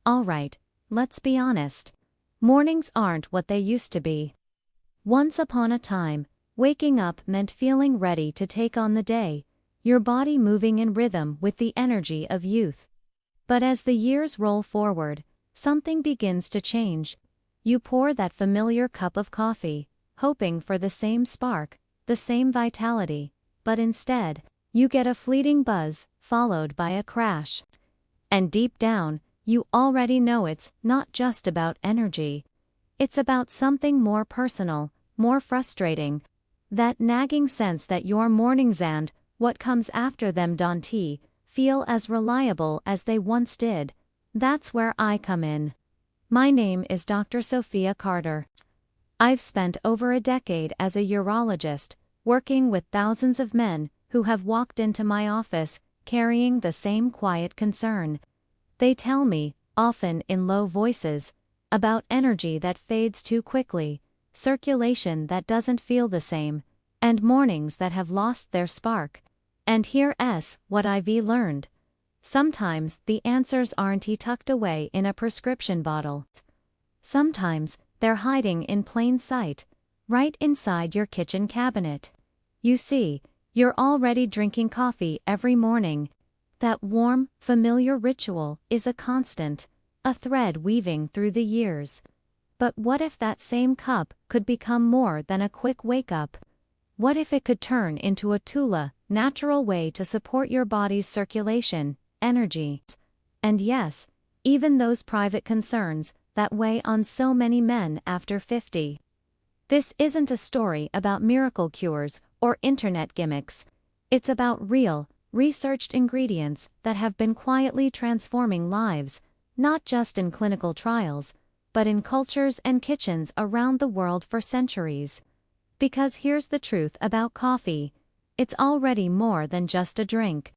Alright, let's be honest. Mornings aren't what they used to be. Once upon a time, waking up meant feeling ready to take on the day, your body moving in rhythm with the energy of youth. But as the years roll forward, something begins to change. You pour that familiar cup of coffee, hoping for the same spark, the same vitality, but instead, you get a fleeting buzz, followed by a crash. And deep down, you already know it's not just about energy. It's about something more personal, more frustrating. That nagging sense that your mornings and what comes after them don't feel as reliable as they once did. That's where I come in. My name is Dr. Sophia Carter. I've spent over a decade as a urologist, working with thousands of men who have walked into my office carrying the same quiet concern. They tell me, often in low voices, about energy that fades too quickly, circulation that doesn't feel the same, and mornings that have lost their spark. And here's what I've learned. Sometimes the answers aren't tucked away in a prescription bottle. Sometimes they're hiding in plain sight, right inside your kitchen cabinet. You see, you're already drinking coffee every morning. That warm, familiar ritual is a constant, a thread weaving through the years. But what if that same cup could become more than a quick wake-up? What if it could turn into a natural way to support your body's circulation, energy, and yes, even those private concerns that weigh on so many men after 50? This isn't a story about miracle cures or internet gimmicks. It's about real, researched ingredients that have been quietly transforming lives, not just in clinical trials, but in cultures and kitchens around the world for centuries. Because here's the truth about coffee. It's already more than just a drink.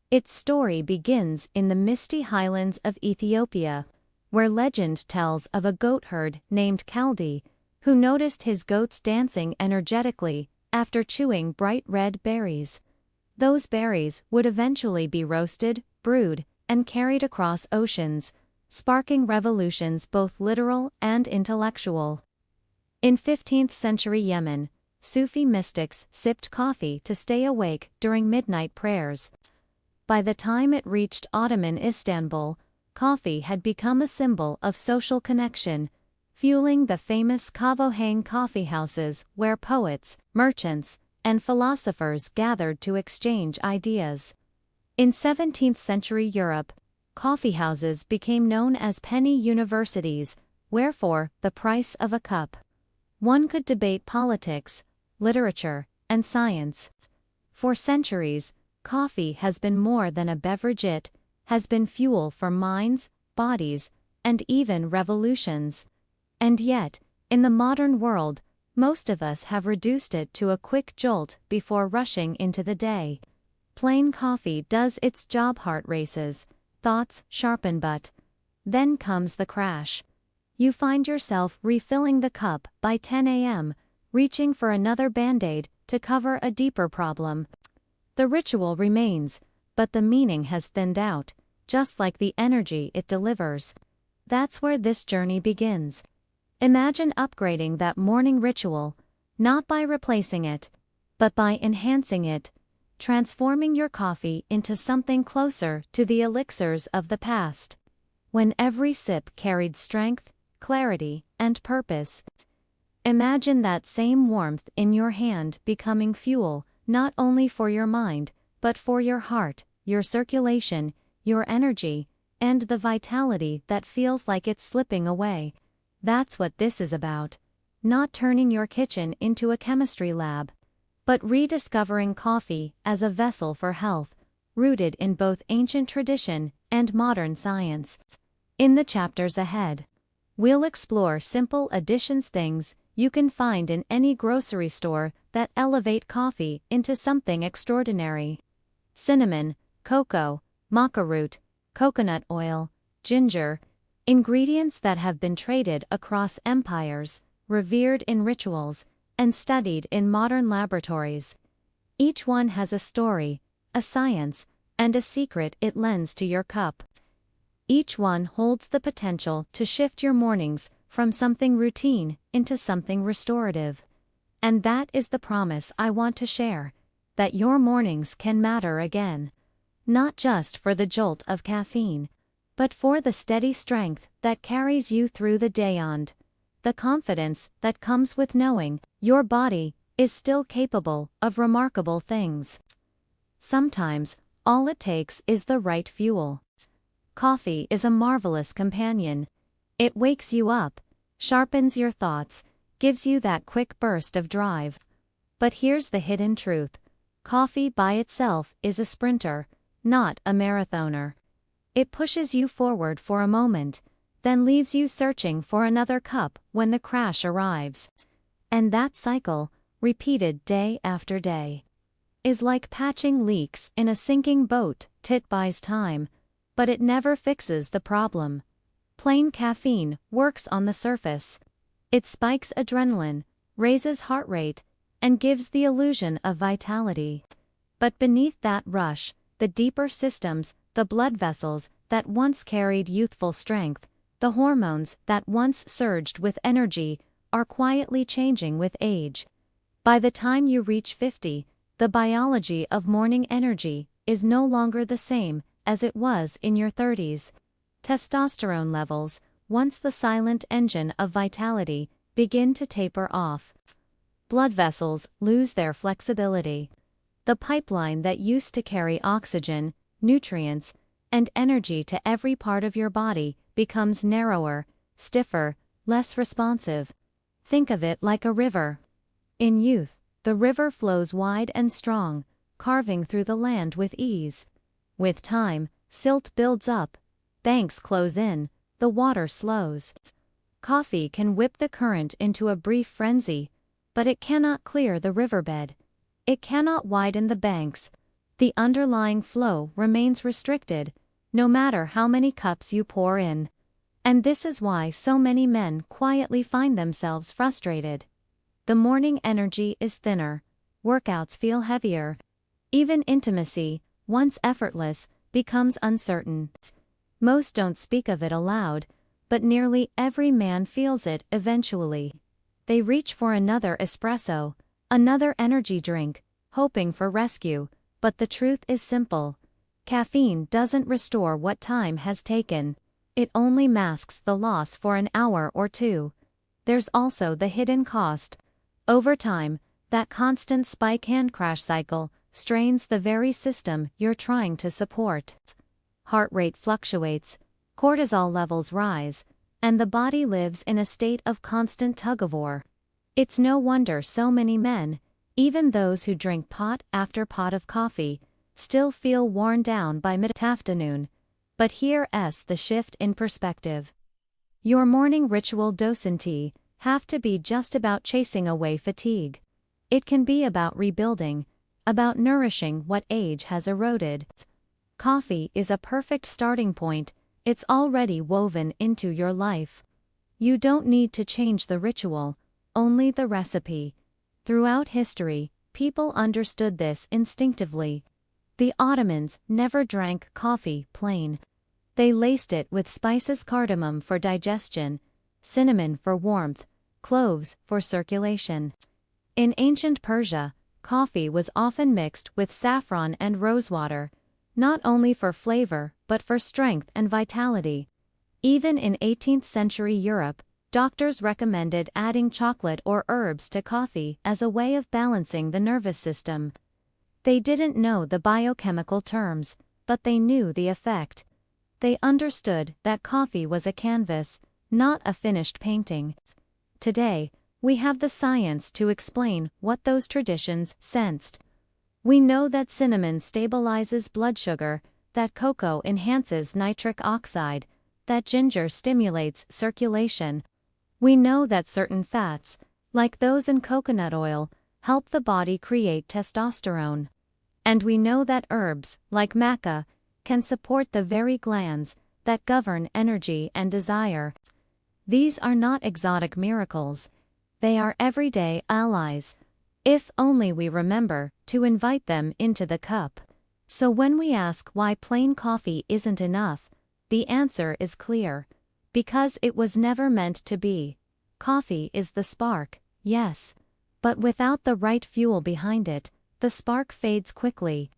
Its story begins in the misty highlands of Ethiopia, where legend tells of a goat herd named Kaldi, who noticed his goats dancing energetically after chewing bright red berries. Those berries would eventually be roasted, brewed, and carried across oceans, sparking revolutions both literal and intellectual. In 15th century Yemen, Sufi mystics sipped coffee to stay awake during midnight prayers. By the time it reached Ottoman Istanbul, coffee had become a symbol of social connection, fueling the famous Kahvehang coffee houses where poets, merchants, and philosophers gathered to exchange ideas. In 17th century Europe, coffeehouses became known as penny universities, wherefore the price of a cup. One could debate politics, literature, and science. For centuries, coffee has been more than a beverage. It has been fuel for minds, bodies, and even revolutions. And yet, in the modern world, most of us have reduced it to a quick jolt before rushing into the day. Plain coffee does its job. Heart races, thoughts sharpen, but then comes the crash. You find yourself refilling the cup by 10 a.m., reaching for another band-aid to cover a deeper problem. The ritual remains, but the meaning has thinned out, just like the energy it delivers. That's where this journey begins. Imagine upgrading that morning ritual, not by replacing it, but by enhancing it, transforming your coffee into something closer to the elixirs of the past, when every sip carried strength, clarity, and purpose. Imagine that same warmth in your hand becoming fuel, not only for your mind, but for your heart, your circulation, your energy, and the vitality that feels like it's slipping away. That's what this is about. Not turning your kitchen into a chemistry lab, but rediscovering coffee as a vessel for health, rooted in both ancient tradition and modern science. In the chapters ahead, we'll explore simple additions, things you can find in any grocery store that elevate coffee into something extraordinary. Cinnamon, cocoa, maca root, coconut oil, ginger, ingredients that have been traded across empires, revered in rituals, and studied in modern laboratories. Each one has a story, a science, and a secret it lends to your cup. Each one holds the potential to shift your mornings from something routine into something restorative. And that is the promise I want to share, that your mornings can matter again. Not just for the jolt of caffeine, but for the steady strength that carries you through the day and the confidence that comes with knowing your body is still capable of remarkable things. Sometimes, all it takes is the right fuel. Coffee is a marvelous companion. It wakes you up, sharpens your thoughts, gives you that quick burst of drive. But here's the hidden truth. Coffee by itself is a sprinter, not a marathoner. It pushes you forward for a moment, then leaves you searching for another cup when the crash arrives. And that cycle, repeated day after day, is like patching leaks in a sinking boat. It buys time, but it never fixes the problem. Plain caffeine works on the surface. It spikes adrenaline, raises heart rate, and gives the illusion of vitality. But beneath that rush, the deeper systems, the blood vessels that once carried youthful strength, the hormones that once surged with energy, are quietly changing with age. By the time you reach 50, the biology of morning energy is no longer the same as it was in your 30s. Testosterone levels, once the silent engine of vitality, begin to taper off. Blood vessels lose their flexibility. The pipeline that used to carry oxygen, nutrients, and energy to every part of your body becomes narrower, stiffer, less responsive. Think of it like a river. In youth, the river flows wide and strong, carving through the land with ease. With time, silt builds up, banks close in, the water slows. Coffee can whip the current into a brief frenzy, but it cannot clear the riverbed. It cannot widen the banks. The underlying flow remains restricted, no matter how many cups you pour in. And this is why so many men quietly find themselves frustrated. The morning energy is thinner, workouts feel heavier. Even intimacy, once effortless, becomes uncertain. Most don't speak of it aloud, but nearly every man feels it eventually. They reach for another espresso, another energy drink, hoping for rescue, but the truth is simple. Caffeine doesn't restore what time has taken. It only masks the loss for an hour or two. There's also the hidden cost. Over time, that constant spike and crash cycle strains the very system you're trying to support. Heart rate fluctuates, cortisol levels rise, and the body lives in a state of constant tug-of-war. It's no wonder so many men, even those who drink pot after pot of coffee, still feel worn down by mid-afternoon. But here's the shift in perspective. Your morning ritual doesn't have to be just about chasing away fatigue. It can be about rebuilding, about nourishing what age has eroded. Coffee is a perfect starting point. It's already woven into your life. You don't need to change the ritual, only the recipe. Throughout history, people understood this instinctively. The Ottomans never drank coffee plain. They laced it with spices: cardamom for digestion, cinnamon for warmth, cloves for circulation. In ancient Persia, coffee was often mixed with saffron and rosewater, not only for flavor but for strength and vitality. Even in 18th century Europe, doctors recommended adding chocolate or herbs to coffee as a way of balancing the nervous system. They didn't know the biochemical terms, but they knew the effect. They understood that coffee was a canvas, not a finished painting. Today, we have the science to explain what those traditions sensed. We know that cinnamon stabilizes blood sugar, that cocoa enhances nitric oxide, that ginger stimulates circulation. We know that certain fats, like those in coconut oil, help the body create testosterone. And we know that herbs, like maca, can support the very glands that govern energy and desire. These are not exotic miracles. They are everyday allies, if only we remember to invite them into the cup. So when we ask why plain coffee isn't enough, The answer is clear. Because it was never meant to be. Coffee is the spark, yes. But without the right fuel behind it, the spark fades quickly.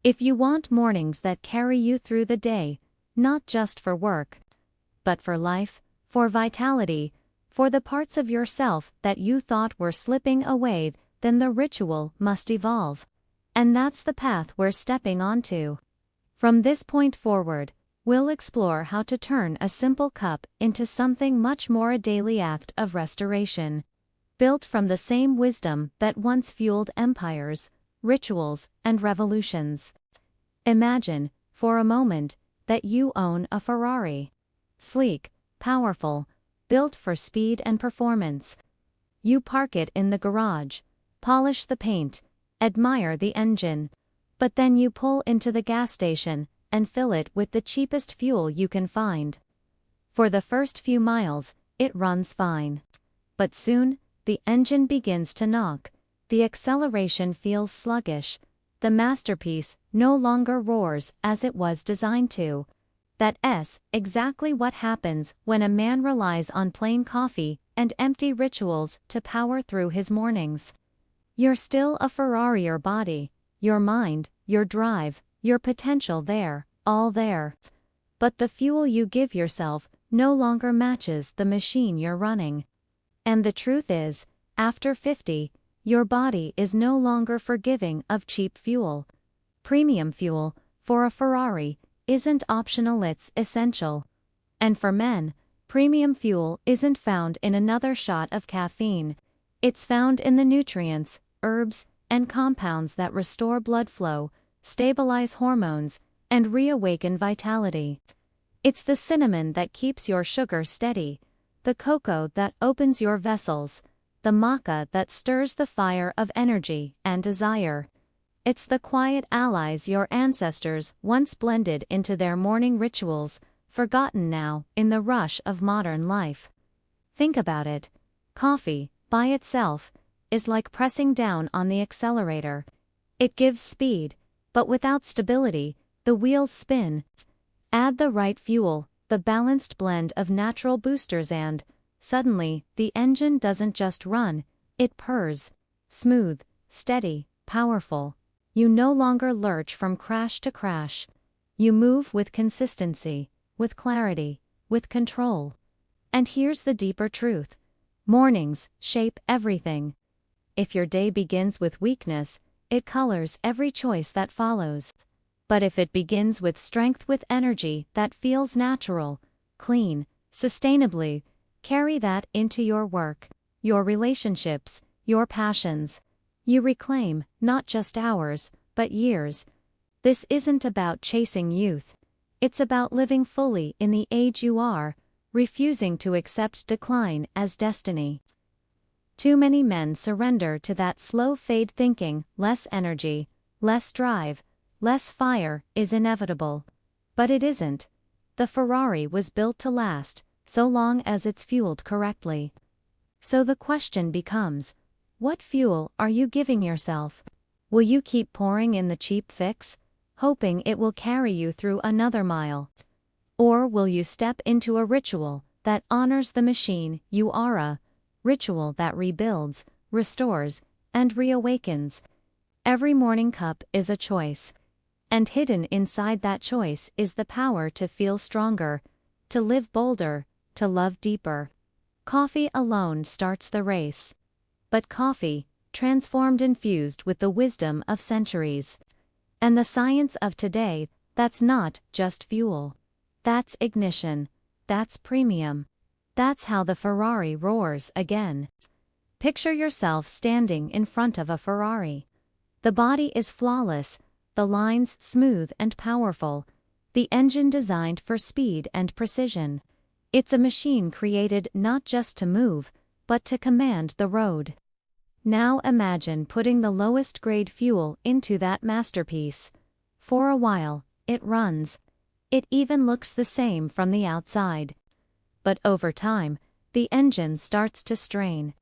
If you want mornings that carry you through the day, not just for work, but for life, for vitality, for the parts of yourself that you thought were slipping away, then the ritual must evolve. And that's the path we're stepping onto. From this point forward, we'll explore how to turn a simple cup into something much more, a daily act of restoration. Built from the same wisdom that once fueled empires, rituals, and revolutions. Imagine, for a moment, that you own a Ferrari. Sleek, powerful, built for speed and performance. You park it in the garage, polish the paint, admire the engine. But then you pull into the gas station and fill it with the cheapest fuel you can find. For the first few miles, it runs fine. But soon, the engine begins to knock. The acceleration feels sluggish. The masterpiece no longer roars as it was designed to. That's exactly what happens when a man relies on plain coffee and empty rituals to power through his mornings. You're still a Ferrari, your body, your mind, your drive, your potential there, all there. But the fuel you give yourself no longer matches the machine you're running. And the truth is, after 50, your body is no longer forgiving of cheap fuel. Premium fuel, for a Ferrari, isn't optional, it's essential. And for men, premium fuel isn't found in another shot of caffeine. It's found in the nutrients, herbs, and compounds that restore blood flow, stabilize hormones, and reawaken vitality. It's the cinnamon that keeps your sugar steady, the cocoa that opens your vessels, the maca that stirs the fire of energy and desire. It's the quiet allies your ancestors once blended into their morning rituals, forgotten now in the rush of modern life. Think about it. Coffee, by itself, is like pressing down on the accelerator. It gives speed, but without stability, the wheels spin. Add the right fuel, the balanced blend of natural boosters, and suddenly, the engine doesn't just run, it purrs. Smooth, steady, powerful. You no longer lurch from crash to crash. You move with consistency, with clarity, with control. And here's the deeper truth. Mornings shape everything. If your day begins with weakness, it colors every choice that follows. But if it begins with strength, with energy that feels natural, clean, sustainably, carry that into your work, your relationships, your passions. You reclaim not just hours, but years. This isn't about chasing youth. It's about living fully in the age you are, refusing to accept decline as destiny. Too many men surrender to that slow fade, thinking less energy, less drive, less fire is inevitable. But it isn't. The Ferrari was built to last, so long as it's fueled correctly. So the question becomes, what fuel are you giving yourself? Will you keep pouring in the cheap fix, hoping it will carry you through another mile? Or will you step into a ritual that honors the machine you are, a ritual that rebuilds, restores, and reawakens? Every morning cup is a choice. And hidden inside that choice is the power to feel stronger, to live bolder, to love deeper. Coffee alone starts the race. But coffee, transformed, infused with the wisdom of centuries. And the science of today, that's not just fuel. That's ignition. That's premium. That's how the Ferrari roars again. Picture yourself standing in front of a Ferrari. The body is flawless, the lines smooth and powerful, the engine designed for speed and precision. It's a machine created not just to move, but to command the road. Now imagine putting the lowest grade fuel into that masterpiece. For a while, it runs. It even looks the same from the outside. But over time, the engine starts to strain.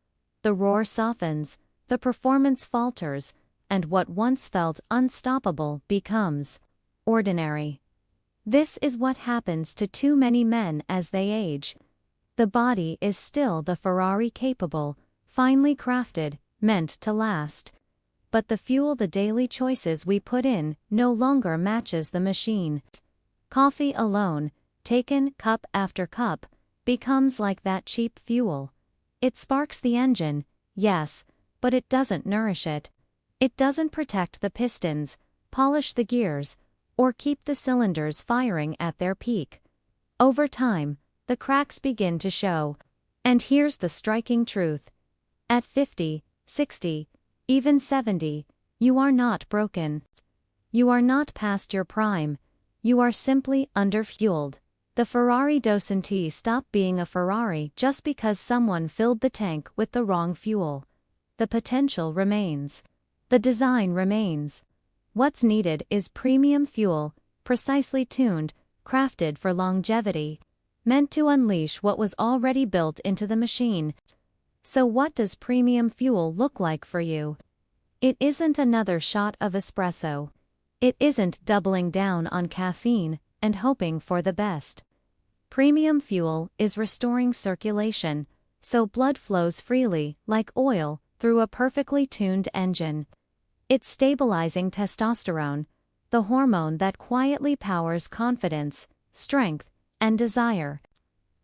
The roar softens, the performance falters, and what once felt unstoppable becomes ordinary. This is what happens to too many men as they age. The body is still the Ferrari capable, finely crafted, meant to last. But the fuel, the daily choices we put in, no longer matches the machine. Coffee alone, taken cup after cup, becomes like that cheap fuel. It sparks the engine, yes, but it doesn't nourish it. It doesn't protect the pistons, polish the gears, or keep the cylinders firing at their peak. Over time, the cracks begin to show. And here's the striking truth. At 50, 60, even 70, you are not broken. You are not past your prime. You are simply underfueled. The Ferrari docente stopped being a Ferrari just because someone filled the tank with the wrong fuel. The potential remains. The design remains. What's needed is premium fuel, precisely tuned, crafted for longevity, meant to unleash what was already built into the machine. So what does premium fuel look like for you? It isn't another shot of espresso. It isn't doubling down on caffeine and hoping for the best. Premium fuel is restoring circulation, so blood flows freely, like oil, through a perfectly tuned engine. It's stabilizing testosterone, the hormone that quietly powers confidence, strength, and desire.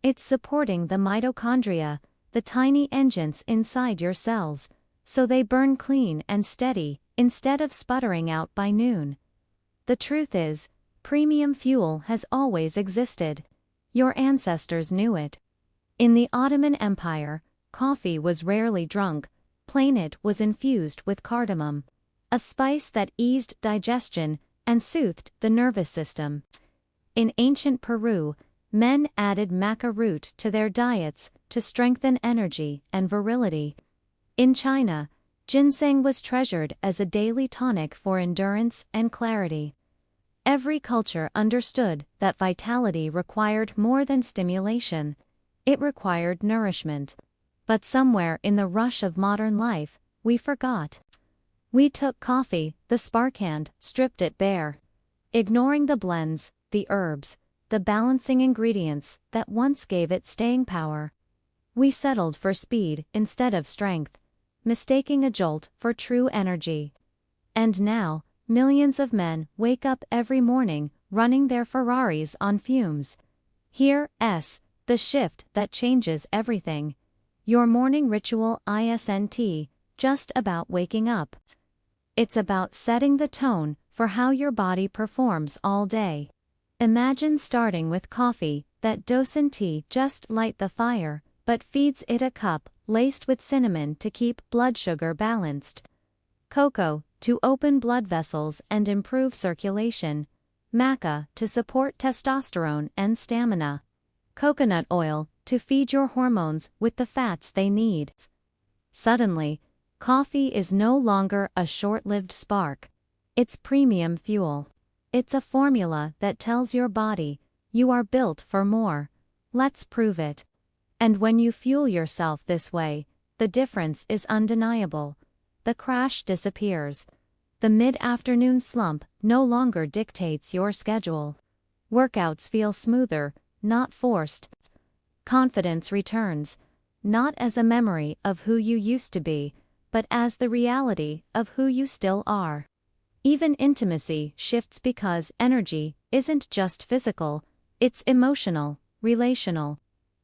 It's supporting the mitochondria, the tiny engines inside your cells, so they burn clean and steady, instead of sputtering out by noon. The truth is, premium fuel has always existed. Your ancestors knew it. In the Ottoman Empire, coffee was rarely drunk, plain it was infused with cardamom, a spice that eased digestion and soothed the nervous system. In ancient Peru, men added maca root to their diets to strengthen energy and virility. In China, ginseng was treasured as a daily tonic for endurance and clarity. Every culture understood that vitality required more than stimulation. It required nourishment. But somewhere in the rush of modern life, we forgot. We took coffee, the spark-hand, stripped it bare. Ignoring the blends, the herbs, the balancing ingredients that once gave it staying power. We settled for speed instead of strength, mistaking a jolt for true energy. And now, millions of men wake up every morning running their Ferraris on fumes. Here's the shift that changes everything. Your morning ritual isn't just about waking up. It's about setting the tone for how your body performs all day. Imagine starting with coffee that doesn't just light the fire, but feeds it a cup laced with cinnamon to keep blood sugar balanced. Cocoa to open blood vessels and improve circulation. Maca to support testosterone and stamina. Coconut oil to feed your hormones with the fats they need. Suddenly, coffee is no longer a short-lived spark. It's premium fuel. It's a formula that tells your body, you are built for more. Let's prove it. And when you fuel yourself this way, the difference is undeniable. The crash disappears. The mid-afternoon slump no longer dictates your schedule. Workouts feel smoother, not forced. Confidence returns, not as a memory of who you used to be, but as the reality of who you still are. Even intimacy shifts because energy isn't just physical, it's emotional, relational.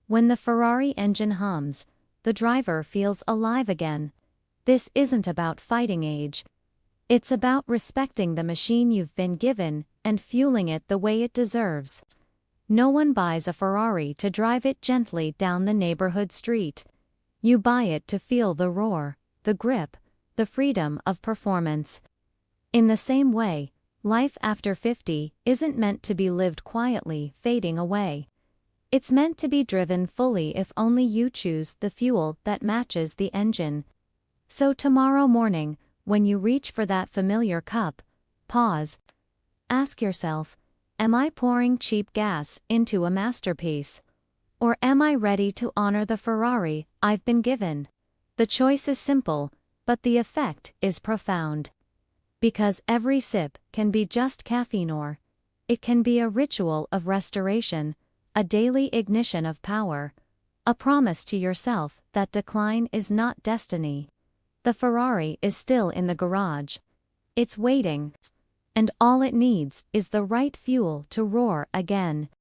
When the Ferrari engine hums, the driver feels alive again. This isn't about fighting age. It's about respecting the machine you've been given and fueling it the way it deserves. No one buys a Ferrari to drive it gently down the neighborhood street. You buy it to feel the roar, the grip, the freedom of performance. In the same way, life after 50 isn't meant to be lived quietly, fading away. It's meant to be driven fully if only you choose the fuel that matches the engine. So tomorrow morning, when you reach for that familiar cup, pause. Ask yourself, am I pouring cheap gas into a masterpiece? Or am I ready to honor the Ferrari I've been given? The choice is simple, but the effect is profound. Because every sip can be just caffeine or It can be a ritual of restoration, a daily ignition of power, a promise to yourself that decline is not destiny. The Ferrari is still in the garage. It's waiting, and all it needs is the right fuel to roar again.